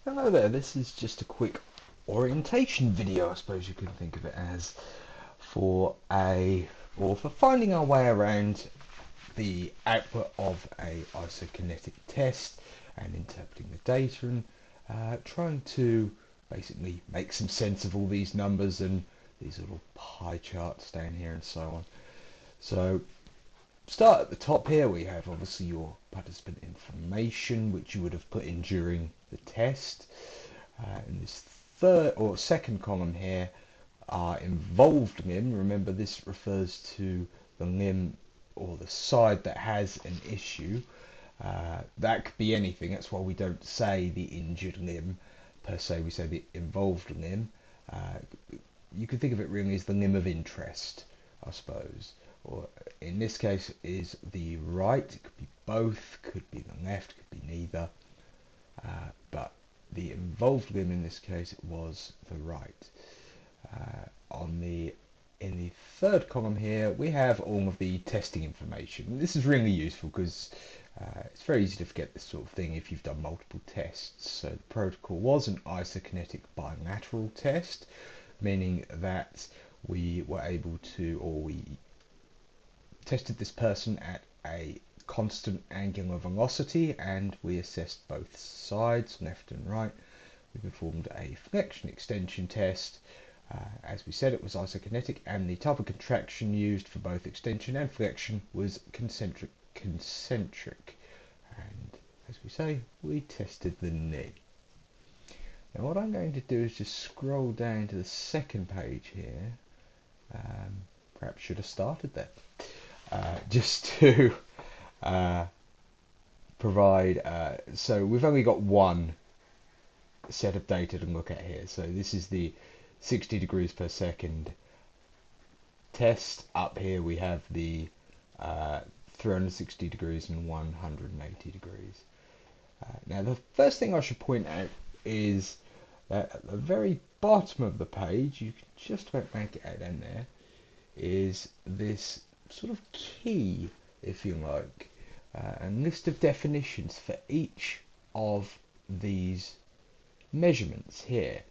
Hello there, this is just a quick orientation video, I suppose you can think of it as, for finding our way around the output of a isokinetic test and interpreting the data and trying to basically make some sense of all these numbers and these little pie charts down here and so on. So start at the top here. We have obviously your participant information, which you would have put in during the test. In this third or second column here, our involved limb. Remember, this refers to the limb or the side that has an issue. That could be anything. That's why we don't say the injured limb per se. We say the involved limb. You could think of it really as the limb of interest, I suppose. Or in this case is the right. It could be both, could be the left, could be neither. But the involved limb in this case was the right. In the third column here, we have all of the testing information. This is really useful because it's very easy to forget this sort of thing if you've done multiple tests. So the protocol was an isokinetic bilateral test, meaning that we were able to, or we tested this person at a constant angular velocity and we assessed both sides, left and right. We performed a flexion extension test. As we said, it was isokinetic, and the type of contraction used for both extension and flexion was concentric. And as we say, we tested the knee. Now what I'm going to do is just scroll down to the second page here. Perhaps should have started there. Just to provide, so we've only got one set of data to look at here. So this is the 60 degrees per second test. Up here we have the 360 degrees and 180 degrees. Now the first thing I should point out is that at the very bottom of the page, you can just about make it out in there, is this sort of key, if you like, and list of definitions for each of these measurements here,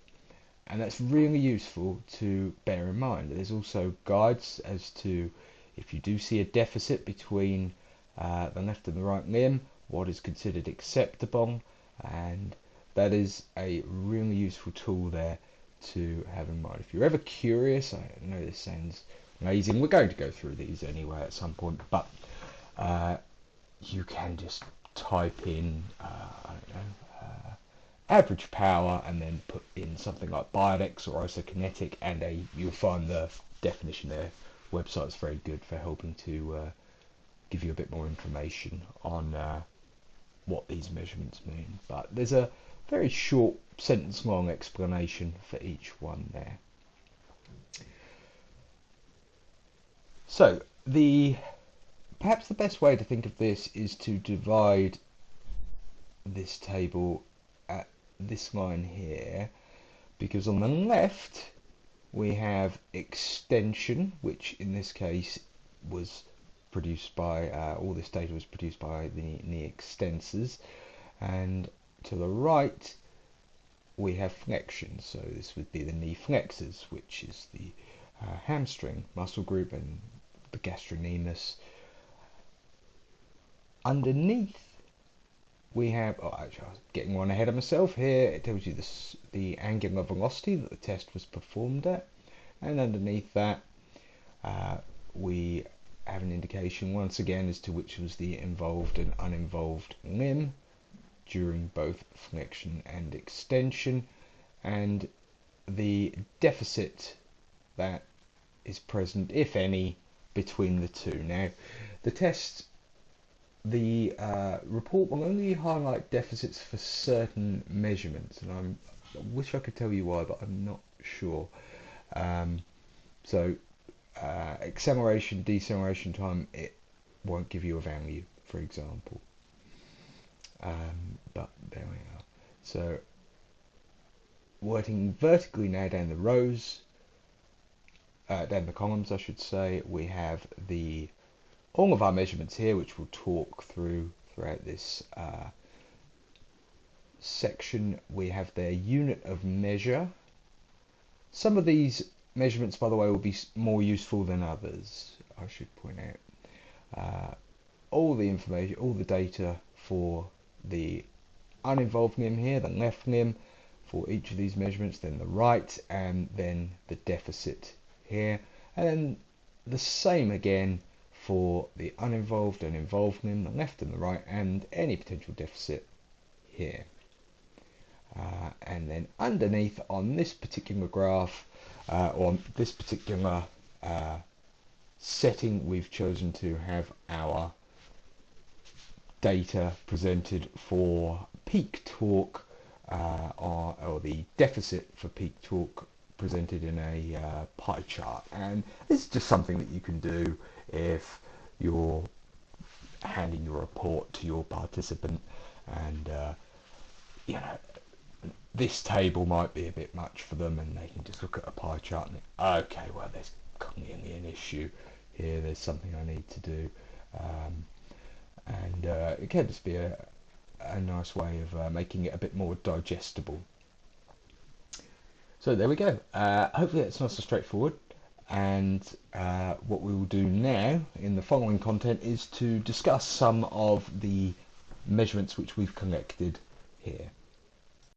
and that's really useful to bear in mind. There's also guides as to if you do see a deficit between the left and the right limb, what is considered acceptable, and that is a really useful tool there to have in mind. If you're ever curious, I know this sounds amazing, we're going to go through these anyway at some point, but you can just type in I don't know, average power and then put in something like Biodex or Isokinetic, and you'll find the definition there. Website's very good for helping to give you a bit more information on what these measurements mean, but there's a very short sentence long explanation for each one there. So perhaps the best way to think of this is to divide this table at this line here, because on the left we have extension, which in this case was produced by, all this data was produced by the knee extensors, and to the right we have flexion, so this would be the knee flexors, which is the hamstring muscle group and the gastrocnemius. Underneath we have, oh actually I was getting one ahead of myself here, it tells you the angular velocity that the test was performed at, and underneath that we have an indication once again as to which was the involved and uninvolved limb during both flexion and extension, and the deficit that is present, if any, between the two. Now the test, the report will only highlight deficits for certain measurements, and I wish I could tell you why, but I'm not sure. So acceleration, deceleration time, it won't give you a value, for example. But there we are. So working vertically now down the rows, down the columns I should say, we have all of our measurements here, which we'll talk throughout this section we have their unit of measure. Some of these measurements, by the way, will be more useful than others, I should point out. All the information, all the data for the uninvolved limb here, the left limb, for each of these measurements, then the right, and then the deficit here, and then the same again for the uninvolved and involved limb, the left and the right, and any potential deficit here. And then underneath on this particular graph, on this particular setting, we've chosen to have our data presented for peak torque, or the deficit for peak torque presented in a pie chart. And this is just something that you can do if you're handing your report to your participant, and you know, this table might be a bit much for them, and they can just look at a pie chart and think, okay, well, there's clearly an issue here, there's something I need to do. And it can just be a nice way of making it a bit more digestible. So there we go. Hopefully that's nice and straightforward. And what we will do now in the following content is to discuss some of the measurements which we've collected here.